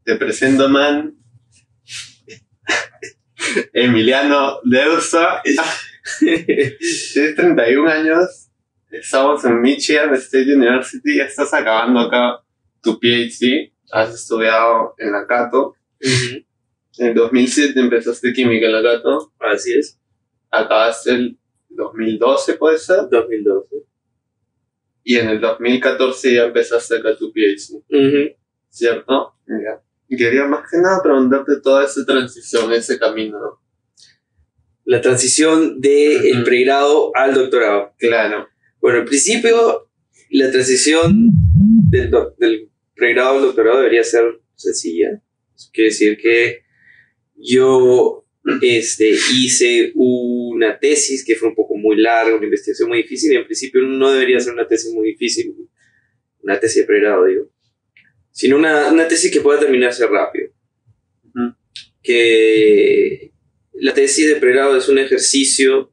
te presento, man, Emiliano Deusa. Tienes 31 años, estamos en Michigan State University, ya estás acabando acá tu PhD, has estudiado en la Cato. En 2007 empezaste química en la Cato. Así es. Acabaste el 2012, ¿puede ser? 2012. Y en el 2014 ya empezaste acá tu PhD. ¿Cierto? Ya. Y quería más que nada preguntarte toda esa transición, ese camino, ¿no? La transición del pregrado al doctorado. Claro. Bueno, al principio, la transición del pregrado al doctorado debería ser sencilla. Eso quiere decir que yo hice una tesis que fue un poco muy larga, una investigación muy difícil, y en principio no debería ser una tesis muy difícil, una tesis de pregrado, digo, sino una tesis que pueda terminarse rápido. Que la tesis de pregrado es un ejercicio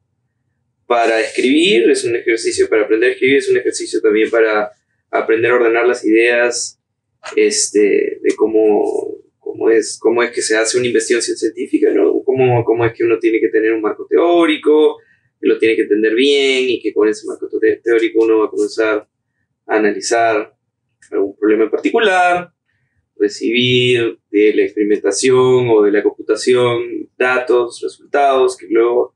para escribir, es un ejercicio para aprender a escribir, es un ejercicio también para aprender a ordenar las ideas, de cómo es que se hace una investigación científica, ¿no? Cómo es que uno tiene que tener un marco teórico, que lo tiene que entender bien, y que con ese marco teórico uno va a comenzar a analizar algún problema en particular, recibir de la experimentación o de la computación datos, resultados que luego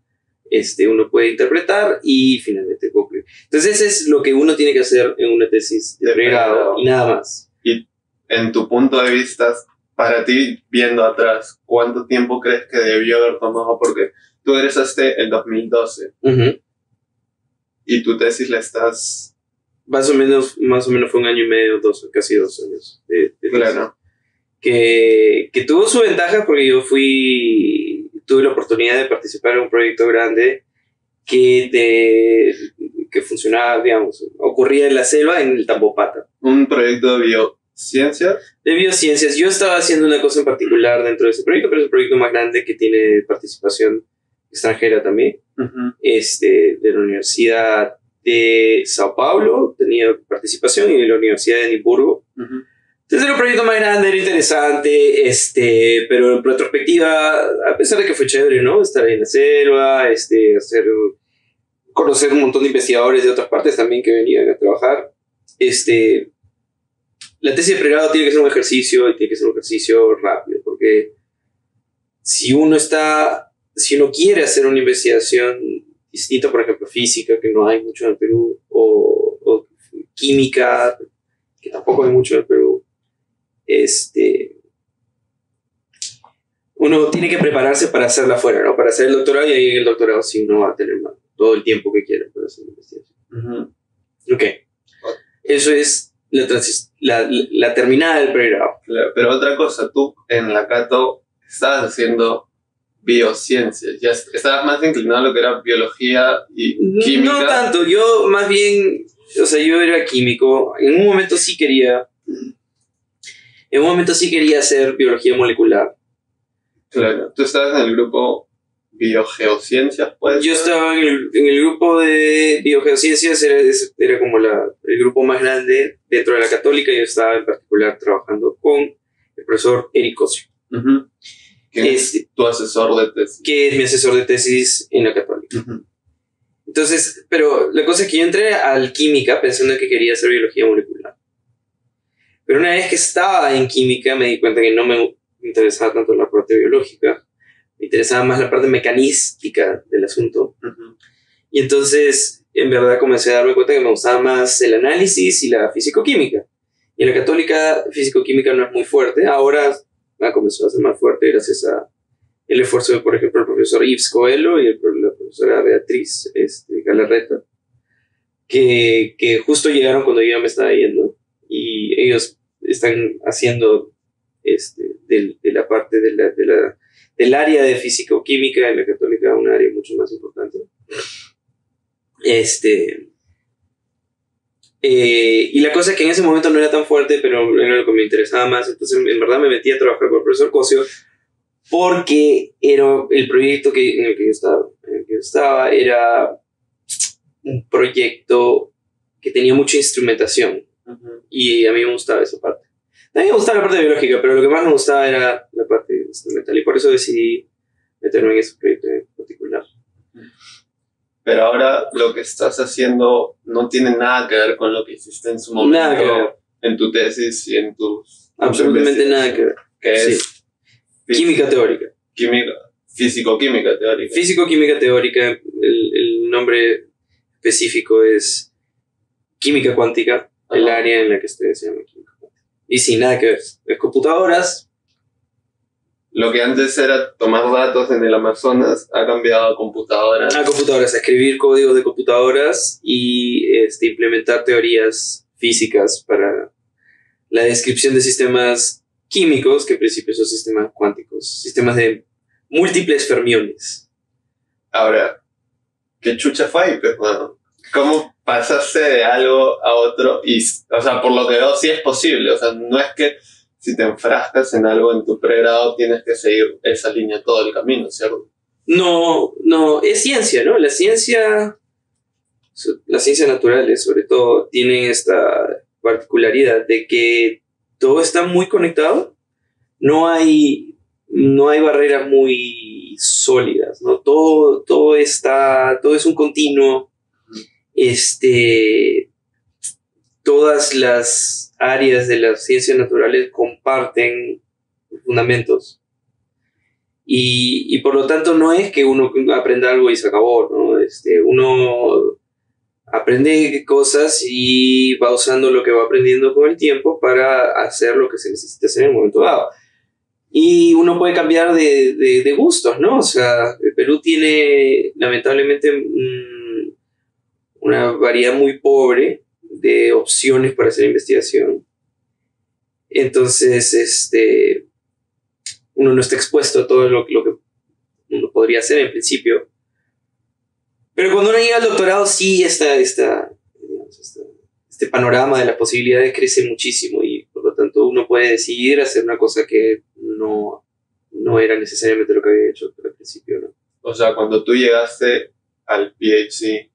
uno puede interpretar y finalmente concluir. Entonces ese es lo que uno tiene que hacer en una tesis de pregrado y nada más. Y en tu punto de vista, para ti, viendo atrás, ¿cuánto tiempo crees que debió haber tomado? Porque tú egresaste en 2012 y tu tesis la estás... Más o menos fue un año y medio, casi 2 años. Claro. Que tuvo su ventaja porque tuve la oportunidad de participar en un proyecto grande que funcionaba, digamos, ocurría en la selva, en el Tambopata. Un proyecto de biociencias. De biociencias. Yo estaba haciendo una cosa en particular dentro de ese proyecto, pero es un proyecto más grande que tiene participación extranjera también. De la Universidad de Sao Paulo tenía participación, y de la Universidad de Edimburgo. Entonces era un proyecto más grande, era interesante, pero en retrospectiva, a pesar de que fue chévere, ¿no? Estar ahí en la selva, conocer un montón de investigadores de otras partes también que venían a trabajar. La tesis de pregrado tiene que ser un ejercicio, y tiene que ser un ejercicio rápido, porque si uno quiere hacer una investigación distinta, por ejemplo, física, que no hay mucho en el Perú, o química, que tampoco hay mucho en el Perú, uno tiene que prepararse para hacerla afuera, ¿no? Para hacer el doctorado, y ahí en el doctorado sí uno va a tener todo el tiempo que quiera para hacer la investigación. Ok. Eso es la terminada del pregrado. Claro, pero otra cosa, tú en la Cato estabas haciendo biociencias, ya estabas más inclinado a lo que era biología y química. No tanto, yo más bien, yo era químico. En un momento sí quería hacer biología molecular. Claro, tú estabas en el grupo biogeociencias, pues. Yo estaba en el grupo de biogeociencias, era como el grupo más grande dentro de la Católica. Yo estaba en particular trabajando con el profesor Eric Ocio. Que es tu asesor de tesis. Que es mi asesor de tesis en la Católica. Entonces, pero la cosa es que yo entré al química pensando que quería hacer biología molecular. Pero una vez que estaba en química me di cuenta que no me interesaba tanto la parte biológica, me interesaba más la parte mecanística del asunto. Y entonces, en verdad, comencé a darme cuenta que me gustaba más el análisis y la físico-química. Y en la Católica, físico-química no es muy fuerte. Ahora comenzó a ser más fuerte gracias a el esfuerzo de, por ejemplo, el profesor Yves Coelho y la profesora Beatriz Galarreta, que justo llegaron cuando yo ya me estaba yendo, y ellos están haciendo de la parte del área de físico-química en la Católica un área mucho más importante. Y la cosa es que en ese momento no era tan fuerte, pero era lo que me interesaba más. Entonces, en verdad, me metí a trabajar con el profesor Cosio, porque era el proyecto en el que yo estaba era un proyecto que tenía mucha instrumentación. Y a mí me gustaba esa parte. También me gustaba la parte biológica, pero lo que más me gustaba era la parte instrumental. Y por eso decidí meterme en ese proyecto en particular. Pero ahora lo que estás haciendo no tiene nada que ver con lo que hiciste en su momento. Nada que ver. En tu tesis y en tus... Absolutamente nada que ver. Que es Sí. Química teórica. Físico-química teórica. Físico-química teórica, el nombre específico es química cuántica, el área en la que estoy se llama química cuántica. Y sin nada que ver, es computadoras. Lo que antes era tomar datos en el Amazonas ha cambiado a computadoras. A computadoras, a escribir códigos de computadoras y implementar teorías físicas para la descripción de sistemas químicos, que en principio son sistemas cuánticos, sistemas de múltiples fermiones. Ahora, ¿qué chucha fue, pues, bueno? ¿Cómo pasaste de algo a otro? Y, o sea, por lo que veo, sí es posible. O sea, no es que si te enfrascas en algo en tu pregrado tienes que seguir esa línea todo el camino, ¿cierto? No, es ciencia, ¿no? Las ciencias naturales, sobre todo, tienen esta particularidad de que todo está muy conectado. No hay barreras muy sólidas, ¿no? Todo es un continuo. Todas las áreas de las ciencias naturales comparten fundamentos. Y por lo tanto no es que uno aprenda algo y se acabó, ¿no? Uno aprende cosas y va usando lo que va aprendiendo con el tiempo para hacer lo que se necesita hacer en el momento dado. Y uno puede cambiar de gustos, ¿no? O sea, el Perú tiene lamentablemente una variedad muy pobre de opciones para hacer investigación. Entonces, uno no está expuesto a todo lo que uno podría hacer en principio. Pero cuando uno llega al doctorado, sí, este panorama de las posibilidades crece muchísimo y por lo tanto uno puede decidir hacer una cosa que no era necesariamente lo que había hecho al principio, ¿no? O sea, cuando tú llegaste al PhD,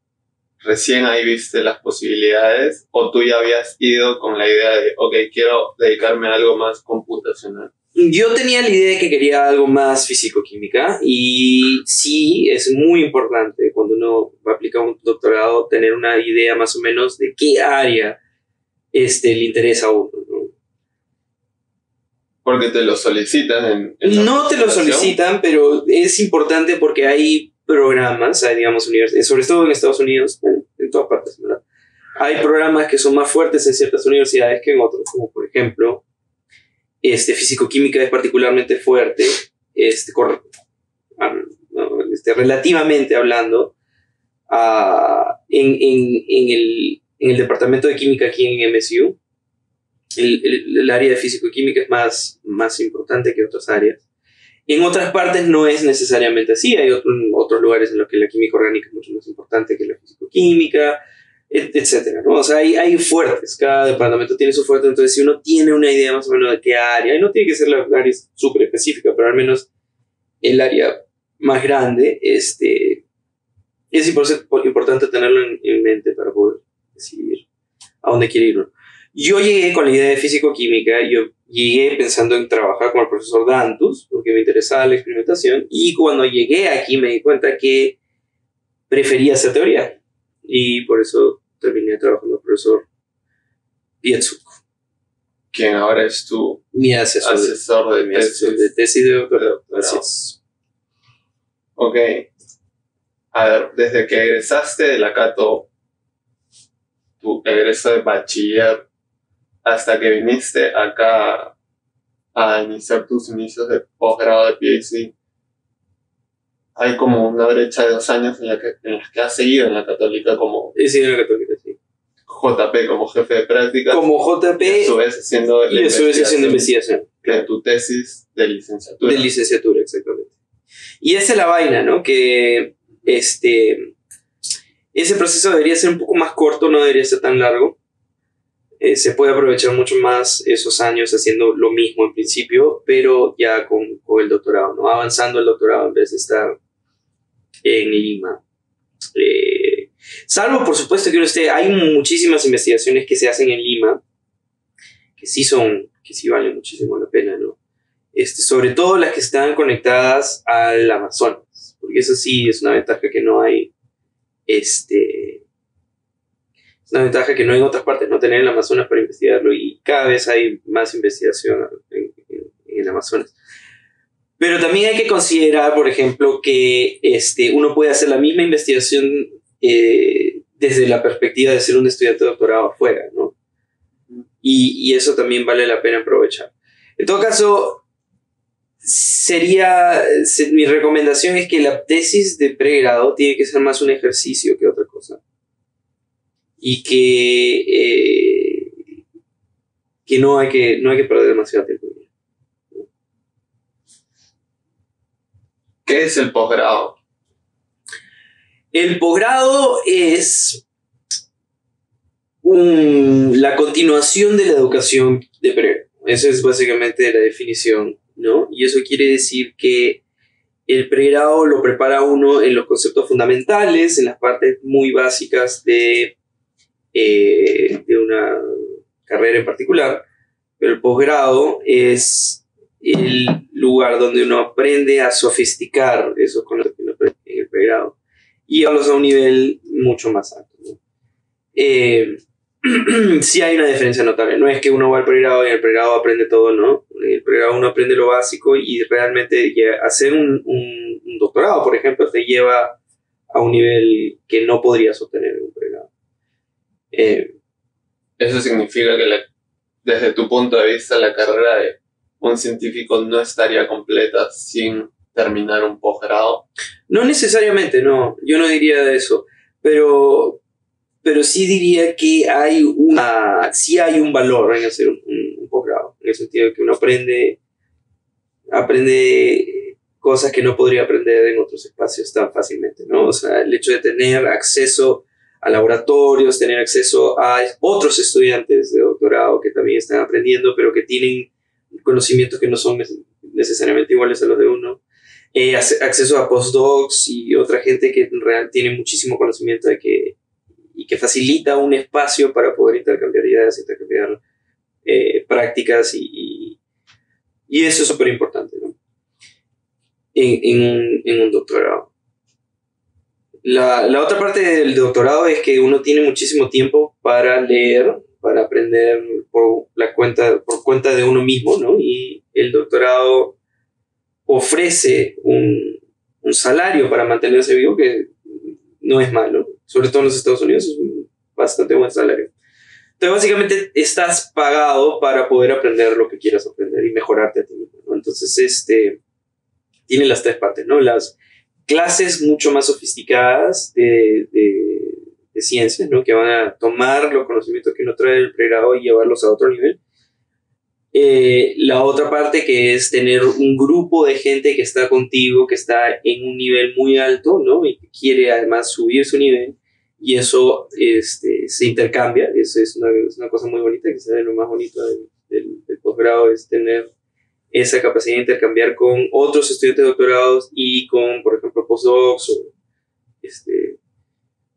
¿recién ahí viste las posibilidades o tú ya habías ido con la idea de, ok, quiero dedicarme a algo más computacional? Yo tenía la idea de que quería algo más físico-química y sí, es muy importante cuando uno va a aplicar un doctorado tener una idea más o menos de qué área le interesa a uno, ¿no? Porque te lo solicitan No te lo solicitan, pero es importante porque hay programas, hay, digamos, sobre todo en Estados Unidos, bueno, en todas partes, ¿verdad? Hay programas que son más fuertes en ciertas universidades que en otras, como por ejemplo, físico-química es particularmente fuerte, relativamente hablando, en el departamento de química aquí en MSU. El área de físico-química es más importante que otras áreas. En otras partes no es necesariamente así. Hay otros lugares en los que la química orgánica es mucho más importante que la físico-química, etcétera, ¿no? O sea, hay fuertes. Cada departamento tiene su fuerte. Entonces, si uno tiene una idea más o menos de qué área, y no tiene que ser la área súper específica, pero al menos el área más grande, es importante tenerlo en mente para poder decidir a dónde quiere ir uno. Yo llegué con la idea de físico-química, yo llegué pensando en trabajar con el profesor Dantus, porque me interesaba la experimentación, y cuando llegué aquí me di cuenta que prefería hacer teoría, y por eso terminé trabajando con el profesor Pietsuk. Quien ahora es mi asesor de tesis de doctorado. Gracias. Ok. A ver, desde que egresaste de la Cato, tu egreso de bachiller, hasta que viniste acá a iniciar tus inicios de posgrado de PhD, hay como una brecha de 2 años en las que has seguido en la Católica como... Sí, en la Católica, sí. JP como jefe de práctica. Como JP. Y a su vez haciendo investigación. De tu tesis de licenciatura. De licenciatura, exactamente. Y esa es la vaina, ¿no? Que ese proceso debería ser un poco más corto, no debería ser tan largo. Se puede aprovechar mucho más esos años haciendo lo mismo en principio, pero ya con el doctorado, ¿no? Avanzando el doctorado en vez de estar en Lima. Salvo, por supuesto, que hay muchísimas investigaciones que se hacen en Lima, que sí valen muchísimo la pena, ¿no? Sobre todo las que están conectadas al Amazonas, porque eso sí es una ventaja que no hay, es una ventaja que no hay en otras partes, no tener el Amazonas para investigarlo, y cada vez hay más investigación en el Amazonas. Pero también hay que considerar, por ejemplo, que uno puede hacer la misma investigación desde la perspectiva de ser un estudiante de doctorado afuera, ¿no? Y eso también vale la pena aprovechar. En todo caso, mi recomendación es que la tesis de pregrado tiene que ser más un ejercicio que otra cosa. Y que no hay que perder demasiado tiempo. ¿Qué es el posgrado? El posgrado es la continuación de la educación de pregrado. Esa es básicamente la definición, ¿no? Y eso quiere decir que el pregrado lo prepara uno en los conceptos fundamentales, en las partes muy básicas de una carrera en particular, pero el posgrado es el lugar donde uno aprende a sofisticar esos conceptos que uno aprende en el pregrado y llevarlos a un nivel mucho más alto, ¿no? Sí hay una diferencia notable, no es que uno va al pregrado y en el pregrado aprende todo, ¿no? En el pregrado uno aprende lo básico y realmente hacer un doctorado, por ejemplo, te lleva a un nivel que no podrías obtener en un pregrado. Eso significa que desde tu punto de vista la carrera de un científico no estaría completa sin terminar un posgrado. No necesariamente, no, yo no diría eso, pero sí diría que sí hay un valor en hacer un posgrado, en el sentido de que uno aprende cosas que no podría aprender en otros espacios tan fácilmente, ¿no? O sea, el hecho de tener acceso a laboratorios, tener acceso a otros estudiantes de doctorado que también están aprendiendo, pero que tienen conocimientos que no son necesariamente iguales a los de uno. Acceso a postdocs y otra gente que en realidad tiene muchísimo conocimiento y que facilita un espacio para poder intercambiar ideas, intercambiar prácticas y eso es súper importante, ¿no? En un doctorado. La otra parte del doctorado es que uno tiene muchísimo tiempo para leer, para aprender por cuenta de uno mismo, ¿no? Y el doctorado ofrece un salario para mantenerse vivo que no es malo, sobre todo en los Estados Unidos es un bastante buen salario. Entonces básicamente estás pagado para poder aprender lo que quieras aprender y mejorarte a ti mismo, ¿no? Entonces tiene las tres partes, ¿no? Las clases mucho más sofisticadas de ciencias, ¿no? Que van a tomar los conocimientos que uno trae del pregrado y llevarlos a otro nivel. La otra parte que es tener un grupo de gente que está contigo, que está en un nivel muy alto, ¿no? Y que quiere además subir su nivel, y eso se intercambia. Eso es una cosa muy bonita, que es lo más bonito del posgrado, es tener esa capacidad de intercambiar con otros estudiantes de doctorados y con, por ejemplo, postdocs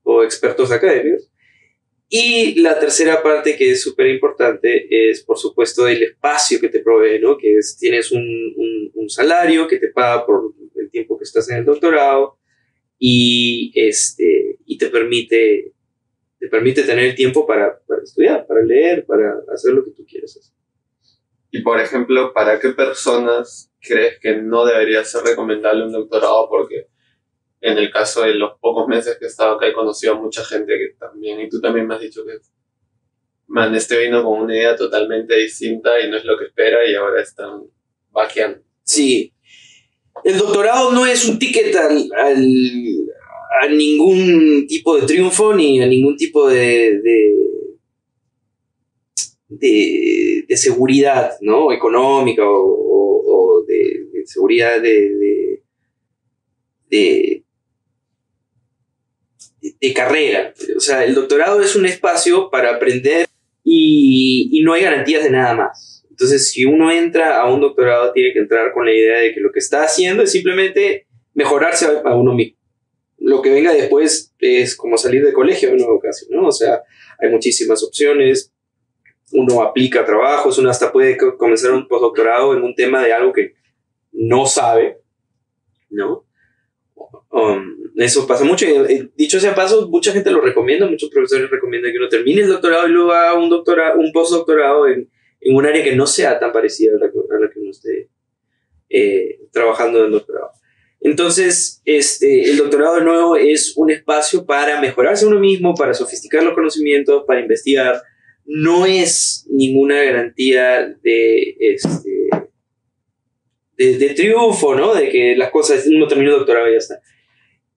o expertos académicos. Y la tercera parte que es súper importante es, por supuesto, el espacio que te provee, ¿no? Que tienes un salario que te paga por el tiempo que estás en el doctorado y te permite tener el tiempo para estudiar, para leer, para hacer lo que tú quieres hacer. Y, por ejemplo, ¿para qué personas crees que no debería ser recomendable un doctorado? Porque en el caso de los pocos meses que he estado acá he conocido a mucha gente que también, y tú también me has dicho que vino con una idea totalmente distinta y no es lo que espera y ahora están vaqueando. Sí. El doctorado no es un ticket a ningún tipo de triunfo ni a ningún tipo de seguridad, ¿no? Económica o de seguridad de carrera. O sea, el doctorado es un espacio para aprender y no hay garantías de nada más. Entonces, si uno entra a un doctorado, tiene que entrar con la idea de que lo que está haciendo es simplemente mejorarse a uno mismo. Lo que venga después es como salir de colegio en nuevo caso, ¿no? O sea, hay muchísimas opciones. uno aplica trabajos, uno hasta puede comenzar un postdoctorado en un tema de algo que no sabe, ¿no? Eso pasa mucho. Dicho sea paso, mucha gente lo recomienda, muchos profesores recomiendan que uno termine el doctorado y luego haga un postdoctorado en un área que no sea tan parecida a la que uno esté trabajando en el doctorado. Entonces, el doctorado de nuevo es un espacio para mejorarse uno mismo, para sofisticar los conocimientos, para investigar. No es ninguna garantía de triunfo, ¿no? De que las cosas, uno termina el doctorado y ya está.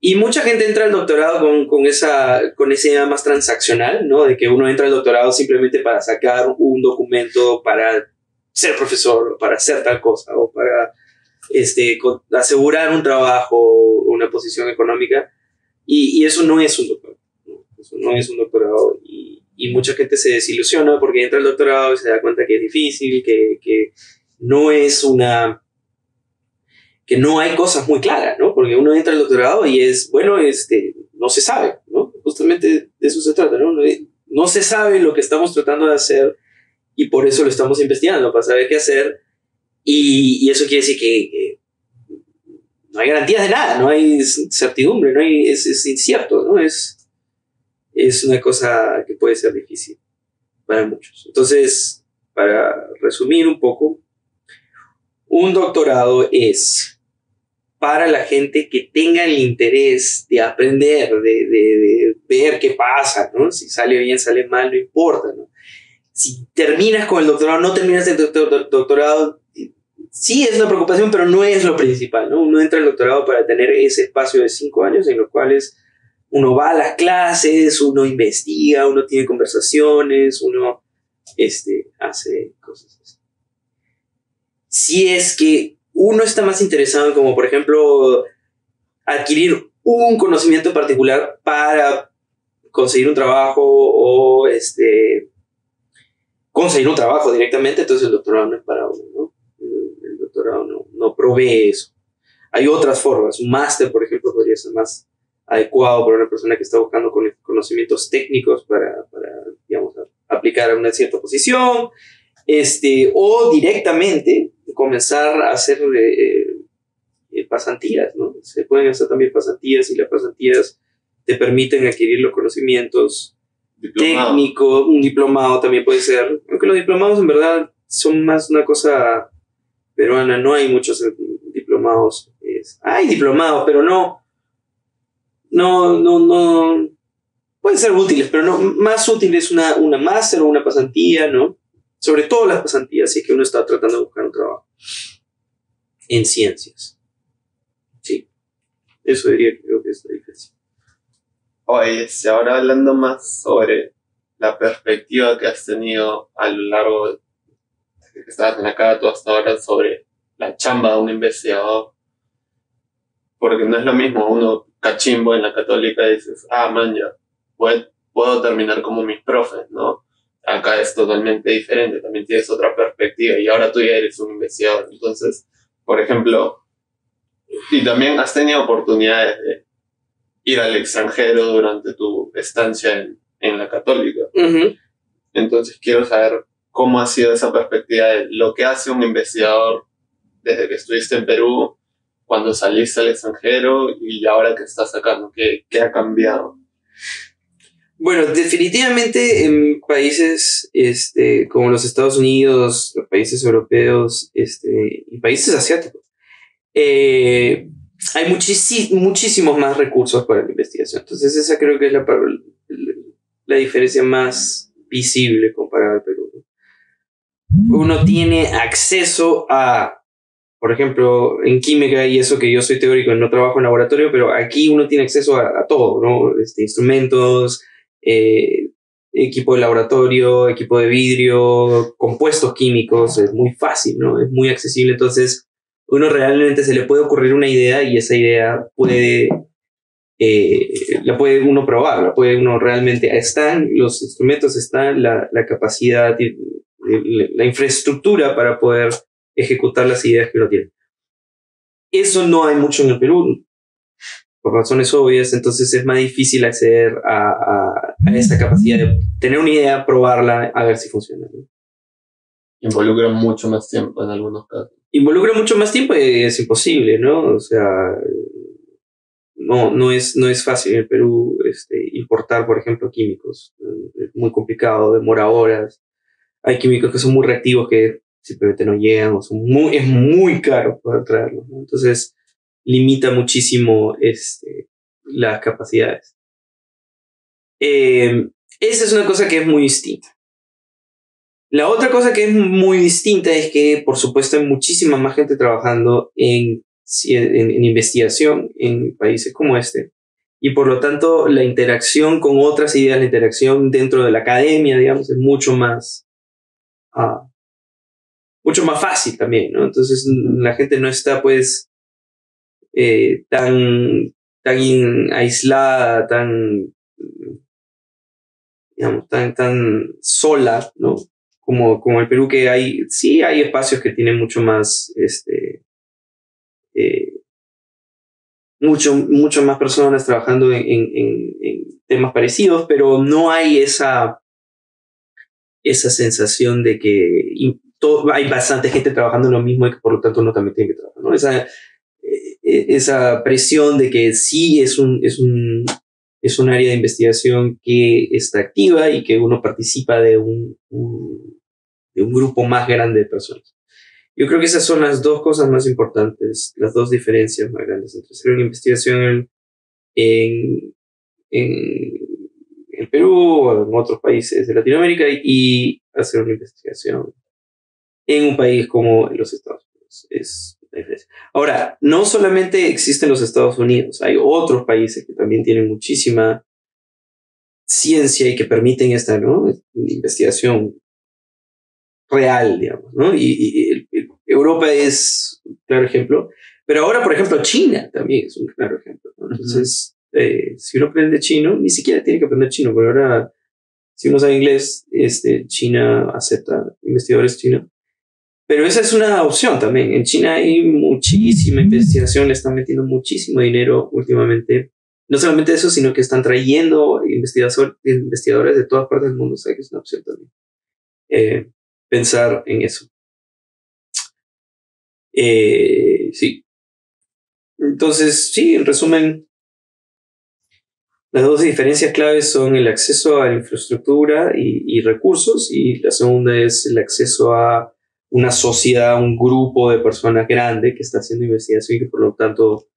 Y mucha gente entra al doctorado con esa idea más transaccional, ¿no? De que uno entra al doctorado simplemente para sacar un documento para ser profesor, o para hacer tal cosa, o para asegurar un trabajo o una posición económica. Y eso no es un doctorado, ¿no? Eso no es un doctorado. Y mucha gente se desilusiona porque entra al doctorado y se da cuenta que es difícil, que no es que no hay cosas muy claras, ¿no? Porque uno entra al doctorado y no se sabe, ¿no? Justamente de eso se trata, ¿no? No se sabe lo que estamos tratando de hacer y por eso lo estamos investigando, para saber qué hacer. Y eso quiere decir que no hay garantías de nada, no hay certidumbre, es incierto, ¿no? Es una cosa que puede ser difícil para muchos. Entonces, para resumir un poco, un doctorado es para la gente que tenga el interés de aprender, de ver qué pasa, ¿no? Si sale bien, sale mal, no importa, ¿no? Si terminas con el doctorado, no terminas el doctorado, sí es una preocupación, pero no es lo principal, ¿no? Uno entra al doctorado para tener ese espacio de 5 años en los cuales uno va a las clases, uno investiga, uno tiene conversaciones, uno hace cosas así. Si es que uno está más interesado en, como por ejemplo, adquirir un conocimiento particular para conseguir un trabajo o conseguir un trabajo directamente, entonces el doctorado no es para uno, ¿no? El doctorado no provee eso. Hay otras formas. Un máster, por ejemplo, podría ser más adecuado para una persona que está buscando conocimientos técnicos para digamos, aplicar a una cierta posición, o directamente comenzar a hacer pasantías, ¿no? Se pueden hacer también pasantías y las pasantías te permiten adquirir los conocimientos técnicos. Un diplomado también puede ser, aunque los diplomados en verdad son más una cosa peruana, no hay muchos diplomados. Hay diplomados, pero no pueden ser útiles, pero no, más útil es una máster o una pasantía, ¿no? Sobre todo las pasantías, si es que uno está tratando de buscar un trabajo en ciencias. Sí, eso diría que creo que es la diferencia. Oye, ahora hablando más sobre la perspectiva que has tenido a lo largo de que estabas en la Cato hasta ahora sobre la chamba de un investigador, porque no es lo mismo uno cachimbo en la Católica y dices, man, ya, puedo terminar como mis profes, ¿no? Acá es totalmente diferente, también tienes otra perspectiva y ahora tú ya eres un investigador. Entonces, por ejemplo, y también has tenido oportunidades de ir al extranjero durante tu estancia en la Católica. Uh-huh. Entonces quiero saber cómo ha sido esa perspectiva de lo que hace un investigador desde que estuviste en Perú, cuando saliste al extranjero y ahora que estás acá, ¿no? ¿Qué ha cambiado? Bueno, definitivamente en países como los Estados Unidos, los países europeos y países asiáticos, hay muchísimos más recursos para la investigación. Entonces esa creo que es la diferencia más visible comparada al Perú. Uno tiene acceso a, por ejemplo, en química, y eso que yo soy teórico, no trabajo en laboratorio, pero aquí uno tiene acceso a todo, ¿no? Instrumentos, equipo de laboratorio, equipo de vidrio, compuestos químicos, es muy fácil, ¿no? Es muy accesible, entonces uno realmente se le puede ocurrir una idea y esa idea la puede uno probar, la puede uno realmente, están los instrumentos, está la capacidad, la infraestructura para poder ejecutar las ideas que uno tiene. Eso no hay mucho en el Perú, por razones obvias, entonces es más difícil acceder a a esa capacidad de tener una idea, probarla, a ver si funciona, ¿no? Involucra mucho más tiempo en algunos casos. Involucra mucho más tiempo y es imposible, ¿no? O sea, no es fácil en el Perú importar, por ejemplo, químicos. Es muy complicado, demora horas. Hay químicos que son muy reactivos que simplemente no llegan o es muy caro poder traerlos, ¿no? Entonces limita muchísimo las capacidades. Esa es una cosa que es muy distinta. La otra cosa que es muy distinta es que, por supuesto, hay muchísima más gente trabajando en investigación en países como este. Y por lo tanto, la interacción con otras ideas, la interacción dentro de la academia, digamos, es mucho más fácil también, ¿no? Entonces, la gente no está, pues, tan aislada, digamos, tan sola, ¿no? Como el Perú, que sí hay espacios que tienen mucho más, mucho más personas trabajando en temas parecidos, pero no hay esa sensación de que hay bastante gente trabajando en lo mismo y que por lo tanto uno también tiene que trabajar, ¿no? Esa presión de que sí es un área de investigación que está activa y que uno participa de un grupo más grande de personas. Yo creo que esas son las dos cosas más importantes, las dos diferencias más grandes entre hacer una investigación en el Perú o en otros países de Latinoamérica y hacer una investigación en un país como los Estados Unidos. Es la diferencia. Ahora, no solamente existen los Estados Unidos, hay otros países que también tienen muchísima ciencia y que permiten esta, ¿no?, investigación real, digamos, ¿no? Y Europa es un claro ejemplo, pero ahora, por ejemplo, China también es un claro ejemplo, ¿no? Entonces, si uno aprende chino, ni siquiera tiene que aprender chino, porque ahora, si uno sabe inglés, China acepta investigadores chinos. Pero esa es una opción también. En China hay muchísima investigación, le están metiendo muchísimo dinero últimamente. No solamente eso, sino que están trayendo investigadores de todas partes del mundo, o sea que es una opción también. Pensar en eso. Sí. Entonces, sí, en resumen, las dos diferencias claves son el acceso a infraestructura y recursos, y la segunda es el acceso a una sociedad, un grupo de personas grande que está haciendo investigación y que por lo tanto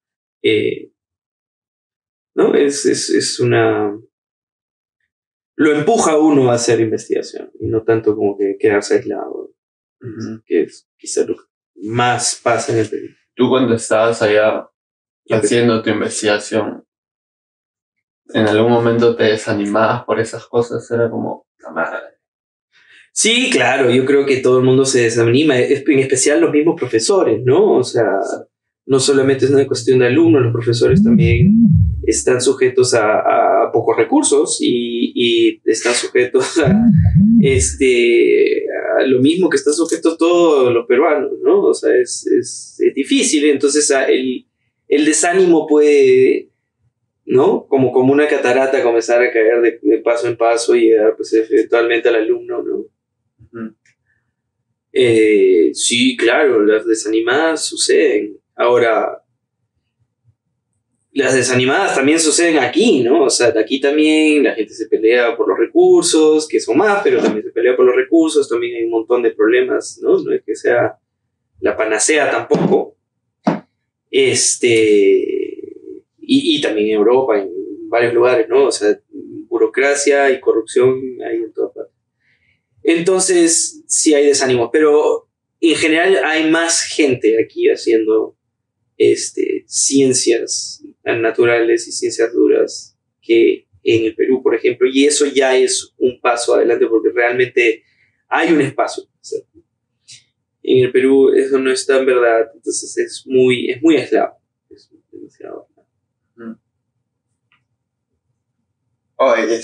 ¿no? Es una... Lo empuja a uno a hacer investigación y no tanto como que quedarse aislado, que es quizá lo que más pasa en el Perú. Tú cuando estabas allá haciendo tu investigación, ¿en algún momento te desanimabas por esas cosas? Era como, la madre. Sí, claro, yo creo que todo el mundo se desanima, en especial los mismos profesores, ¿no? O sea, no solamente es una cuestión de alumnos, los profesores también están sujetos a pocos recursos y están sujetos a lo mismo que están sujetos todos los peruanos, ¿no? O sea, es difícil, entonces el desánimo puede, ¿no?, como una catarata comenzar a caer de paso en paso y llegar pues eventualmente al alumno, ¿no? Sí, claro, las desanimadas suceden. Ahora, las desanimadas también suceden aquí, ¿no? O sea, aquí también la gente se pelea por los recursos, que son más, pero también se pelea por los recursos, también hay un montón de problemas, ¿no? No es que sea la panacea tampoco. Y también en Europa, en varios lugares, ¿no? O sea, burocracia y corrupción hay en todas partes. Entonces, sí hay desánimo, pero en general hay más gente aquí haciendo ciencias naturales y ciencias duras que en el Perú, por ejemplo, y eso ya es un paso adelante porque realmente hay un espacio. O sea, en el Perú eso no está en verdad, entonces es muy aislado. Es demasiado aislado. Oye,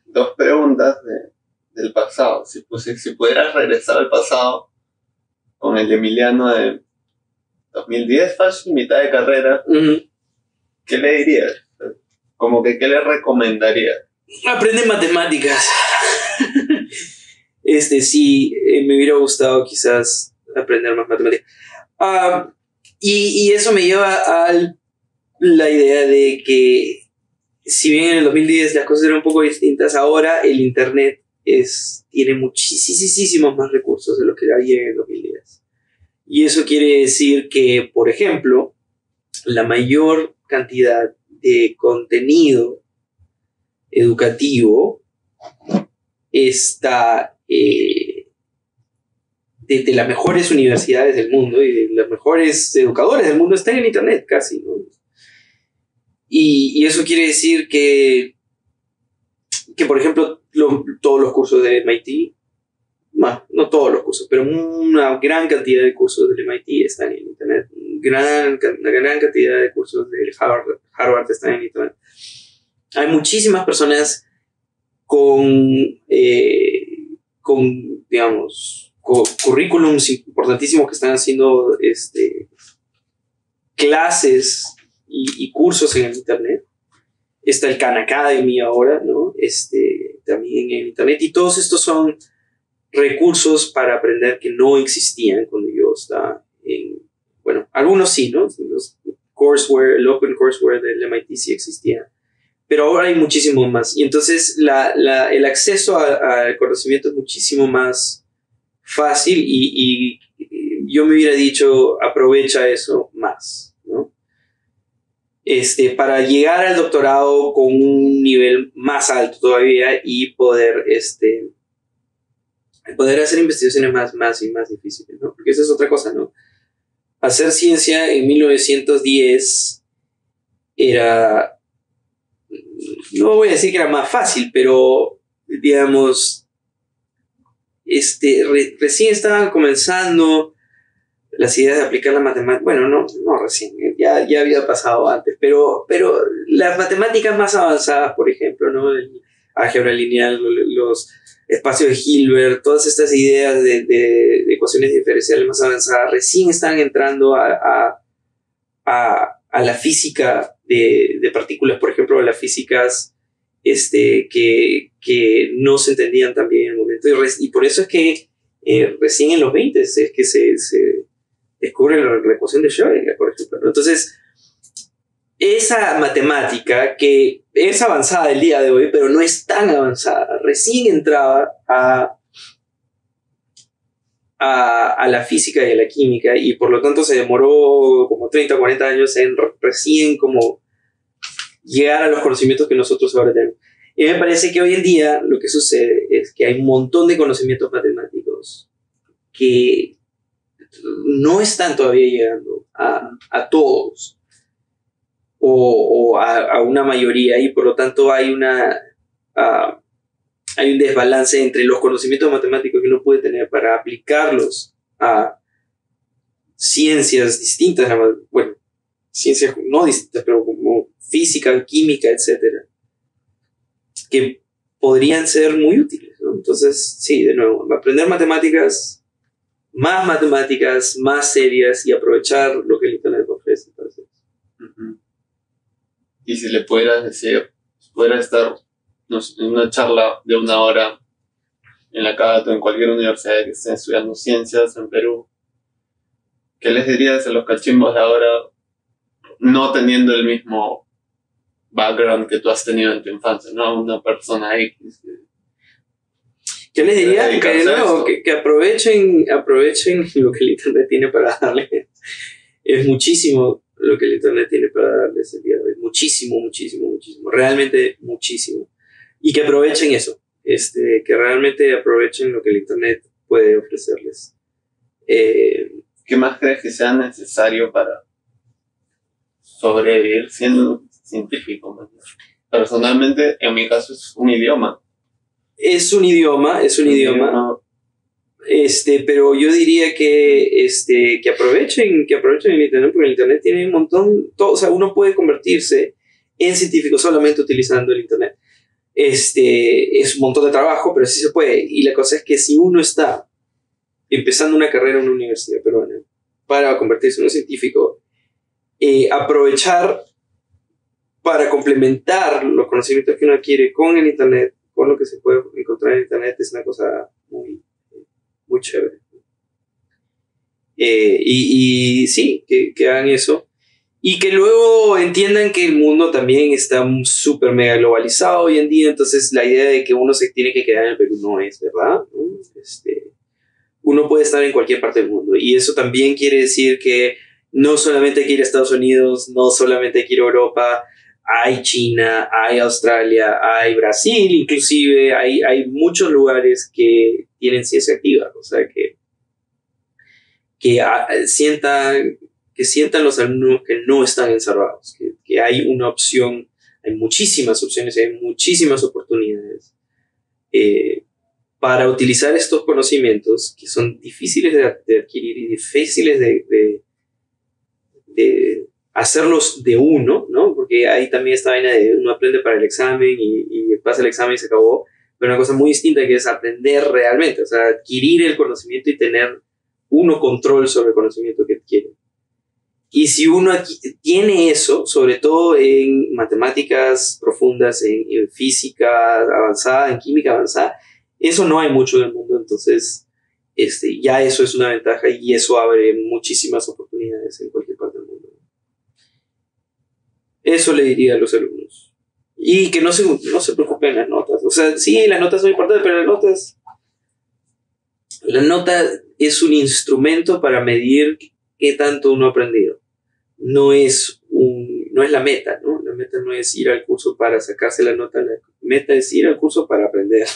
dos preguntas del pasado. Si pudieras regresar al pasado con el Emiliano de 2010, fácil, mitad de carrera, ¿qué le dirías? Como que, ¿qué le recomendarías? Aprende matemáticas. Sí, me hubiera gustado quizás aprender más matemáticas. Y eso me lleva a la idea de que, si bien en el 2010 las cosas eran un poco distintas, ahora el Internet tiene muchísimos más recursos de lo que había en el 2010. Y eso quiere decir que, por ejemplo, la mayor cantidad de contenido educativo está de las mejores universidades del mundo y de los mejores educadores del mundo están en Internet casi, ¿no? Y eso quiere decir que por ejemplo, todos los cursos de MIT, no todos los cursos, pero una gran cantidad de cursos del MIT están en Internet. Una gran cantidad de cursos del Harvard están en Internet. Hay muchísimas personas con digamos, currículums importantísimos que están haciendo clases y cursos en el Internet. Está el Khan Academy ahora, ¿no? También en Internet. Y todos estos son recursos para aprender que no existían cuando yo estaba bueno, algunos sí, ¿no? El Open Courseware del MIT sí existía. Pero ahora hay muchísimo más. Y entonces el acceso al conocimiento es muchísimo más fácil y yo me hubiera dicho, aprovecha eso más, ¿no? Para llegar al doctorado con un nivel más alto todavía y poder hacer investigaciones más y más difíciles, ¿no? Porque esa es otra cosa, ¿no? Hacer ciencia en 1910 era, no voy a decir que era más fácil, pero digamos, recién estaban comenzando las ideas de aplicar la matemática. Bueno, no recién, ya había pasado antes, pero las matemáticas más avanzadas, por ejemplo, ¿no? El álgebra lineal, los espacios de Hilbert, todas estas ideas de ecuaciones diferenciales más avanzadas recién están entrando a la física de partículas, por ejemplo, a las físicas que no se entendían tan bien en el momento. Y por eso es que recién en los 20 es que se descubre la ecuación de Schrödinger, por ejemplo, ¿no? Entonces, esa matemática que es avanzada el día de hoy, pero no es tan avanzada, recién entraba a la física y a la química, y por lo tanto se demoró como 30 o 40 años en recién como llegar a los conocimientos que nosotros ahora tenemos. Y me parece que hoy en día lo que sucede es que hay un montón de conocimientos matemáticos que no están todavía llegando a todos o a una mayoría, y por lo tanto hay un desbalance entre los conocimientos matemáticos que uno puede tener para aplicarlos a ciencias distintas, bueno, ciencias no distintas, pero como física, química, etcétera, que podrían ser muy útiles, ¿no? Entonces, sí, de nuevo, aprender matemáticas más serias y aprovechar lo que el Internet ofrece. Entonces. Uh-huh. Y si le pudieras decir, pudiera estar en una charla de 1 hora en la CAT o en cualquier universidad que estén estudiando ciencias en Perú, ¿qué les dirías a los cachimbos de ahora, no teniendo el mismo background que tú has tenido en tu infancia, ¿no? Una persona X. Yo les diría que aprovechen lo que el Internet tiene para darles. Es muchísimo lo que el Internet tiene para darles el día de hoy. Muchísimo. Realmente muchísimo. Y que aprovechen eso. Que realmente aprovechen lo que el Internet puede ofrecerles. ¿Qué más crees que sea necesario para sobrevivir siendo científico? Personalmente, en mi caso, es un idioma. Es un idioma. Pero yo diría que aprovechen el Internet, porque el Internet tiene un montón, o sea, uno puede convertirse en científico solamente utilizando el Internet. Es un montón de trabajo, pero sí se puede. Y la cosa es que si uno está empezando una carrera en una universidad peruana para convertirse en un científico, aprovechar para complementar los conocimientos que uno adquiere con el internet, con lo que se puede encontrar en internet, es una cosa muy, muy chévere. Y sí, que hagan eso. Y que luego entiendan que el mundo también está súper mega globalizado hoy en día, entonces la idea de que uno se tiene que quedar en el Perú no es verdad, ¿no? Uno puede estar en cualquier parte del mundo, y eso también quiere decir que no solamente hay que ir a Estados Unidos, no solamente hay que ir a Europa, hay China, hay Australia, hay Brasil inclusive, hay muchos lugares que tienen ciencia activa, o sea que sientan los alumnos que no están encerrados, que hay una opción, hay muchísimas opciones, hay muchísimas oportunidades para utilizar estos conocimientos que son difíciles de adquirir y difíciles de hacerlos de uno, ¿no? Porque ahí también esta vaina de uno aprende para el examen y pasa el examen y se acabó, pero una cosa muy distinta que es aprender realmente, o sea, adquirir el conocimiento y tener uno control sobre el conocimiento que adquiere. Y si uno tiene eso, sobre todo en matemáticas profundas, en física avanzada, en química avanzada, eso no hay mucho en el mundo, entonces ya eso es una ventaja y eso abre muchísimas oportunidades en cualquier parte del mundo. Eso le diría a los alumnos. Y que no se preocupen las notas. O sea, sí, las notas son importantes, pero la nota es un instrumento para medir qué tanto uno ha aprendido. No es la meta, ¿no? La meta no es ir al curso para sacarse la nota, la meta es ir al curso para aprender.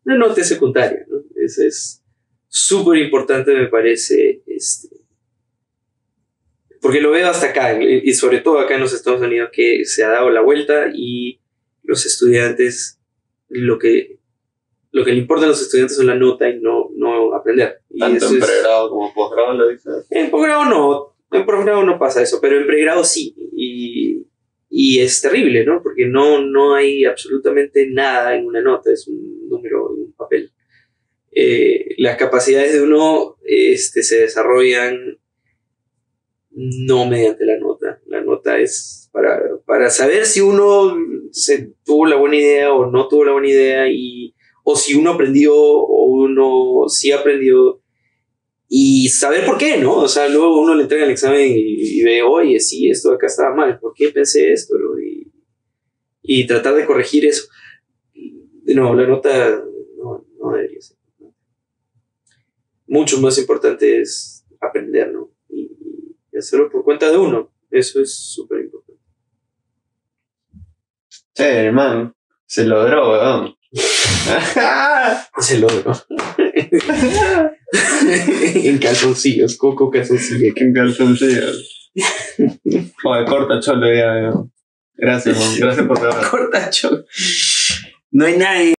La nota es secundaria, ¿no? Eso es súper importante, me parece, porque lo veo hasta acá, y sobre todo acá en los Estados Unidos, que se ha dado la vuelta y los estudiantes, lo que le importa a los estudiantes son la nota y no aprender. Tanto en pregrado como posgrado, lo dices. En posgrado no pasa eso, pero en pregrado sí, y es terrible, ¿no? Porque no hay absolutamente nada en una nota, es un número en un papel. Las capacidades de uno se desarrollan no mediante la nota. La nota es para saber si uno tuvo la buena idea o no tuvo la buena idea, o si uno aprendió o uno sí aprendió, y saber por qué, ¿no? O sea, luego uno le entrega el examen y ve, oye, sí, esto acá estaba mal, ¿por qué pensé esto? ¿No? Y tratar de corregir eso. No, la nota no debería ser. Mucho más importante es aprender, ¿no? Y hacerlo por cuenta de uno. Eso es súper importante. Che, hermano, se logró, weón. Se logró. En calzoncillos, Coco calzoncillos. En calzoncillos. Joder, corta cholo ya, weón. Gracias, man. Gracias por grabar. Corta cholo. No hay nadie.